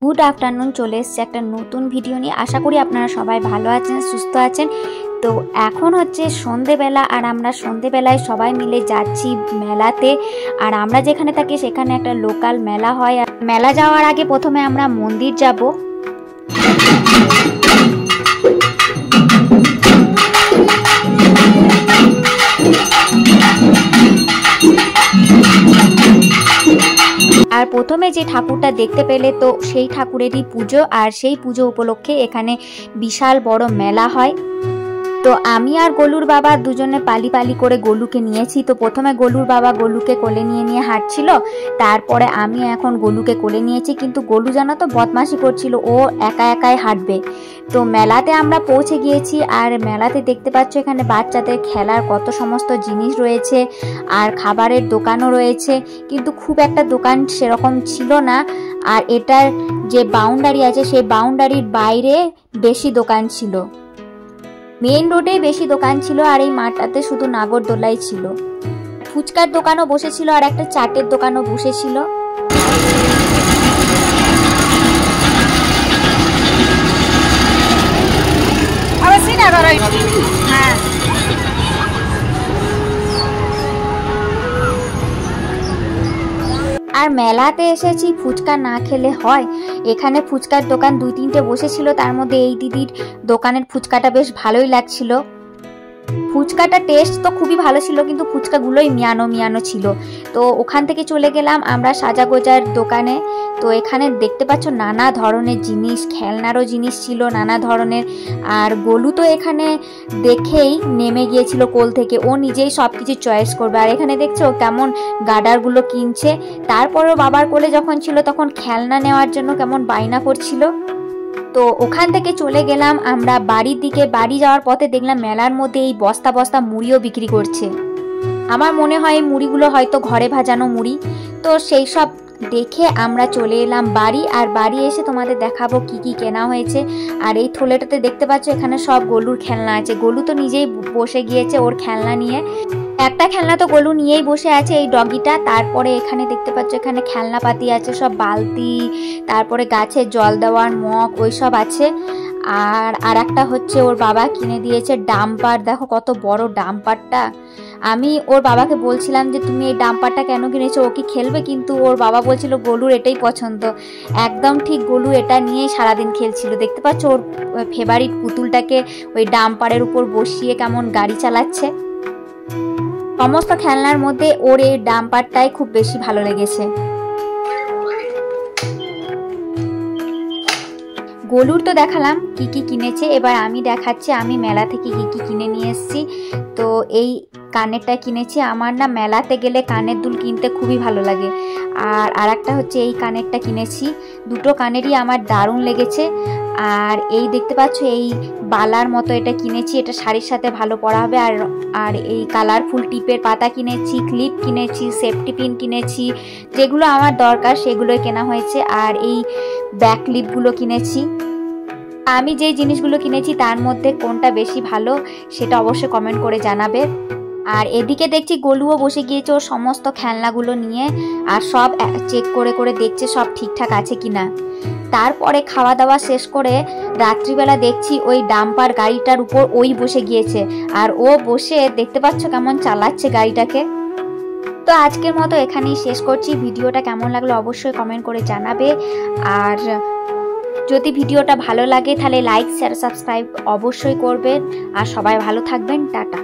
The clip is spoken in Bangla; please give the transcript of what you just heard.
गुड आफ्टरनून चले एक नतून भिडियो निये आशा करी आपनारा सबाई भालो आछेन सुस्थ आछेन। तो एखन हच्छे सन्ध्येबेला और आमरा सन्ध्येबेलाय सबाई मिले जाচ্ছি मेलाते और आमरा जेखाने थाकि सेखाने एकटा लोकल मेला हय। मेला जाओयार आगे प्रथमे आमरा मंदिर जाबो। और प्रथमे जे ठाकुरटा देखते पेले तो सेई ठाकुरेरই पुजो और सेई पुजो उपलक्षे एखाने विशाल बड़ो मेला हय। तो आमी और गोलुर बाबा दुजने पाली पाली करे गोलुके नियेछि। तो प्रथमे गोलुर बाबा गोलुके कोले निये निये हाঁটছিল, तारपरे आमी एखन गोलुके कोले नियेछि। किन्तु गोलु जानो तो बदमाशी करछिलो, ओ एका एकाई हाঁটবে। तो मेलाते आमरा पौঁছে গিয়েছি और मेलाते देखते पाচ্ছ एखाने बाच्चादेर खेलार कत समस्त जिनिस रयेछे और खाबारेर दोकानও रयेछे, किन्तु खूब एकटा दोकान सेरकम छिलो ना। और एटार जे बाउंडारि आछे सेई बाउंडारिर बाइरे बेशी दोकान छिलो, मेन रोडे बेशी दोकान छिलो और माठटाते शुधु नागरदोलाई छिलो। फुचकार दोकानও बसेछिलो और एकटा चाटेर दोकानও बसेछिलो। और मेलाते एसेছি ফুচকা ना खेले हय। एखाने फुचकार दोकान दुई तीनटे बसेছিল, तार मध्य এই দিদির দোকানের ফুচকাটা বেশ ভালোই লাগছিল। ফুচকাটা টেস্ট তো খুবই ভালো ছিল, কিন্তু ফুচকাগুলোই মিয়ানো মিয়ানো ছিল। তো ওখান থেকে চলে গেলাম আমরা সাজাগোজার দোকানে। তো এখানে দেখতে পাচ্ছ নানা ধরনের জিনিস, খেলনারও জিনিস ছিল নানা ধরনের। আর গোলু তো এখানে দেখেই নেমে গিয়েছিল কোল থেকে, ও নিজেই সব কিছু চয়েস করবে। আর এখানে দেখছো কেমন গার্ডারগুলো কিনছে। তারপরেও বাবার কোলে যখন ছিল তখন খেলনা নেওয়ার জন্য কেমন বায়না করছিল। তো ওখান থেকে চলে গেলাম আমরা বাড়ির দিকে। বাড়ি যাওয়ার পথে দেখলাম মেলার মধ্যে এই বস্তা বস্তা মুড়িও বিক্রি করছে। আমার মনে হয় এই মুড়িগুলো হয়তো ঘরে ভাজানো মুড়ি। তো সেই সব দেখে আমরা চলে এলাম বাড়ি। আর বাড়ি এসে তোমাদের দেখাবো কি কি কেনা হয়েছে। আর এই থলেটাতে দেখতে পাচ্ছ এখানে সব গোলুর খেলনা আছে। গোলু তো নিজেই বসে গিয়েছে ওর খেলনা নিয়ে। একটা খেলনা তো গোলু নিয়েই বসে আছে, এই ডগিটা। তারপরে এখানে দেখতে পাচ্ছ এখানে খেলনাপাতি আছে, সব বালতি, তারপরে গাছে জল দেওয়ার মগ ওই সব আছে। আর একটা হচ্ছে ওর বাবা কিনে দিয়েছে ডাম্পার। দেখো কত বড় ডাম্পারটা। আমি ওর বাবাকে বলছিলাম যে তুমি এই ডাম্পারটা কেন কিনেছো, ও কি খেলবে? কিন্তু ওর বাবা বলছিল গোলুর এটাই পছন্দ। একদম ঠিক, গোলু এটা নিয়েই সারাদিন খেলছিল। দেখতে পাচ্ছ ওর ফেভারিট পুতুলটাকে ওই ডাম্পারের উপর বসিয়ে কেমন গাড়ি চালাচ্ছে। সমস্ত খেলনার মধ্যে ওর এই ডাম্পারটাই খুব বেশি ভালো লেগেছে। গোলুর তো দেখালাম কি কি কিনেছে, এবার আমি দেখাচ্ছি আমি মেলা থেকে কি কি কিনে নিয়ে এসেছি। তো এই কানেরটা কিনেছি। আমার না মেলাতে গেলে কানের দুল কিনতে খুবই ভালো লাগে। আর একটা হচ্ছে এই কানেরটা কিনেছি। দুটো কানেরই আমার দারুণ লেগেছে। আর এই দেখতে পাচ্ছ এই বালার মতো এটা কিনেছি, এটা শাড়ির সাথে ভালো পরা হবে। আর এই কালারফুল টিপের পাতা কিনেছি, ক্লিপ কিনেছি, সেফটি পিন কিনেছি, যেগুলো আমার দরকার সেগুলোই কেনা হয়েছে। আর এই ব্যাক ক্লিপগুলো কিনেছি। আমি যে জিনিসগুলো কিনেছি তার মধ্যে কোনটা বেশি ভালো সেটা অবশ্যই কমেন্ট করে জানাবে। আর এদিকে দেখছি গোলুও বসে গিয়েছে ওর সমস্ত খেলনাগুলো নিয়ে, আর সব চেক করে করে দেখছে সব ঠিকঠাক আছে কিনা। তারপরে খাওয়া দাওয়া শেষ করে রাত্রিবেলা দেখছি ওই ডাম্পার গাড়িটার উপর ওই বসে গিয়েছে। আর ও বসে দেখতে পাচ্ছ কেমন চালাচ্ছে গাড়িটাকে। তো আজকের মতো এখানেই শেষ করছি। ভিডিওটা কেমন লাগলো অবশ্যই কমেন্ট করে জানাবে। আর যদি ভিডিওটা ভালো লাগে তাহলে লাইক শেয়ার সাবস্ক্রাইব অবশ্যই করবেন। আর সবাই ভালো থাকবেন। টাটা।